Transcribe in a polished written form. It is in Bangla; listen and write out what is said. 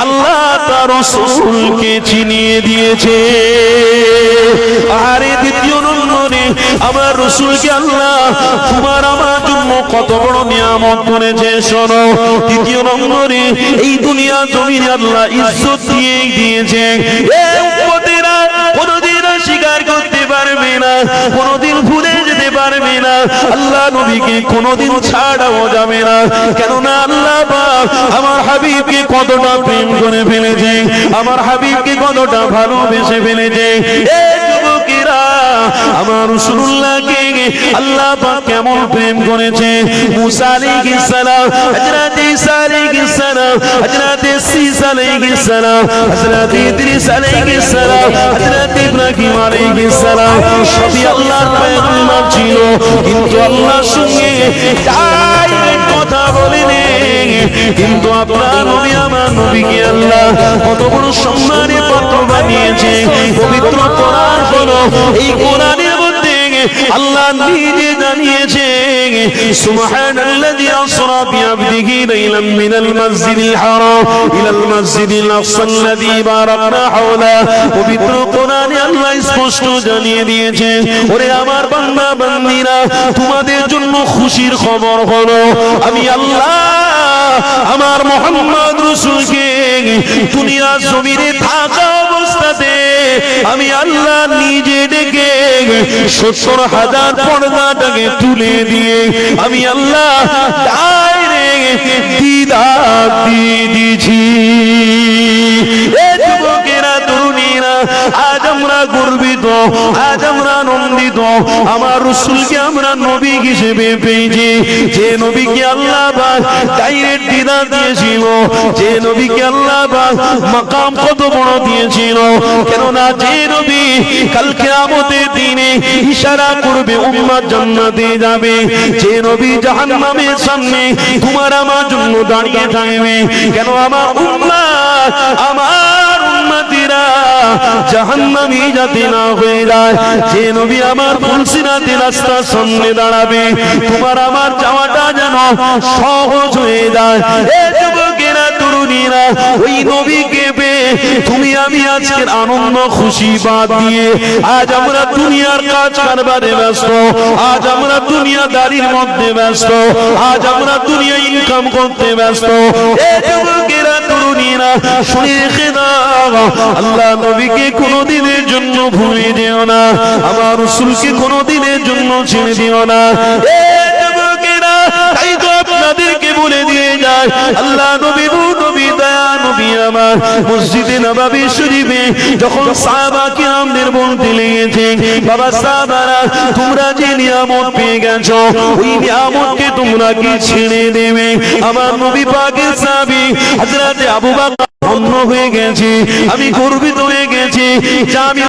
আল্লাহ তার রাসূলকে চিনিয়ে দিয়েছে। আর দ্বিতীয় নম্বরে আমার রাসূলকে আল্লাহ তোমার আমার জন্য কত বড় নিয়ামত করেছে শোনো। তৃতীয় নম্বরে এই দুনিয়া জমিনে আল্লাহ ইজ্জত দিয়ে দিয়েছে। এই উম্মতেরা কোনদিন স্বীকার করতে পারবে না, কোনদিন ভুলে যেতে পারবে না, আল্লাহ নবীকে কোনদিন ছাড়াও যাবে না। কেননা আল্লাহ পাক আমার হাবিবকে কতটা প্রেম করে ফেলেছে, আমার হাবিবকে কতটা ভালোবেসে ফেলেছে। এই যুবকেরা আমার রাসূলুল্লাহকে আল্লাহ পাক কেমন প্রেম করেছে। মুসা আলাইহিস সালাম, হযরত ঈসা আলাইহিস সালাম, হযরত ঈসা আলাইহিস সালাম, হযরত ইদ্রিস আলাইহিস সালাম, হযরত ইব্রাহিম আলাইহিস সালাম সবই আল্লাহর পয়গম্বর ছিল, কিন্তু আল্লাহর সঙ্গে ডাইরেক্ট কথা বলেনি। কিন্তু আপনার নবী আমার নবীকে আল্লাহ কত বড় সম্মানের পাত্র বানিয়েছে। পবিত্র কোরআন হলো, এই কোরআনের মধ্যে আল্লাহ নিজে জানিয়েছে সুবহানাল্লাযী আসরা বিআবদিহি লাইলাম মিনাল মাসজিদিল হারাম ইলাল মাসজিদিল আকসাল্লাযী বারাকনা হাওলা। পবিত্র কোরআনে আল্লাহ স্পষ্ট জানিয়ে দিয়েছে, ওরে আমার বান্দা বান্দীরা, তোমাদের জন্য খুশির খবর হলো আমি আল্লাহ আমার মুহাম্মদ রাসূলকে দুনিয়া জমিনে থাকা অবস্থাতে আমি আল্লাহ নিজে ডেকে ৭০,০০০ পর্দাটাকে তুলে দিয়ে আমি আল্লাহ ডাইরেক্ট দিদার দিয়ে দিয়েছি। যুবকেরা, তরুণীরা, আজ আমরা গর্বিত, আজ আমরা আনন্দিত, আমার রাসূলকে আমরা নবী হিসেবে পেয়েছি। যে নবীকে আল্লাহ পাক ডাইরেক্ট দিদার দিয়েছিল, যে নবীকে আল্লাহ পাক মাকাম কত বড় দিয়েছিল। কেননা যে নবী কাল কিয়ামতের দিনে ইশারা করবে উম্মত জান্নাতে যাবে, যে নবী জাহান্নামের সামনে তোমার আমার জন্য দাঁড়িয়ে থাকবে। কেন আমার উম্মত, আমার উম্মতিরা জাহান্নামী যাতে না হয়ে যায়, যে নবী আমার ফুলসিরাতে রাস্তার সামনে দাঁড়াবে, তোমার আমার যাওয়াটা যেন সহজ হয়ে যায়। এ যুবকেরা, তরুণীরা, ওই নবীকে পেয়ে তুমি আমি আজকের আনন্দ খুশি বাদ দিয়ে আজ আমরা দুনিয়ার কাজ কারবারে ব্যস্ত, আজ আমরা দুনিয়াদারির মধ্যে ব্যস্ত, আজ আমরা দুনিয়া ইনকাম করতে ব্যস্ত। এ যুবকেরা, তরুণীরা, শুনে রেখে দাও, আল্লাহ নবীকে কোনদিনের জন্য ভুলে যেও না, আমার রাসূলকে কোনদিনের জন্য ছেড়ে দিও না। এ যুবকেরা, তাই তো আপনাদেরকে বলে দিয়ে যায় আল্লাহ নবী, নবী দয়া নবী আমার মসজিদে নববী শরীফে যখন সাহাবা কিরামদের বলতে লেগেছে, বাবা সাহাবারা, তোমরা যে নিয়ামত পেয়ে গেছো ওই নিয়ামতকে তোমরা কি ছেড়ে দেবে? আমার নবী পাকের সাহাবী হযরত আবু বকর ধন্য হয়ে গেছে, আমি গর্বিত হয়ে গেছি যে আমি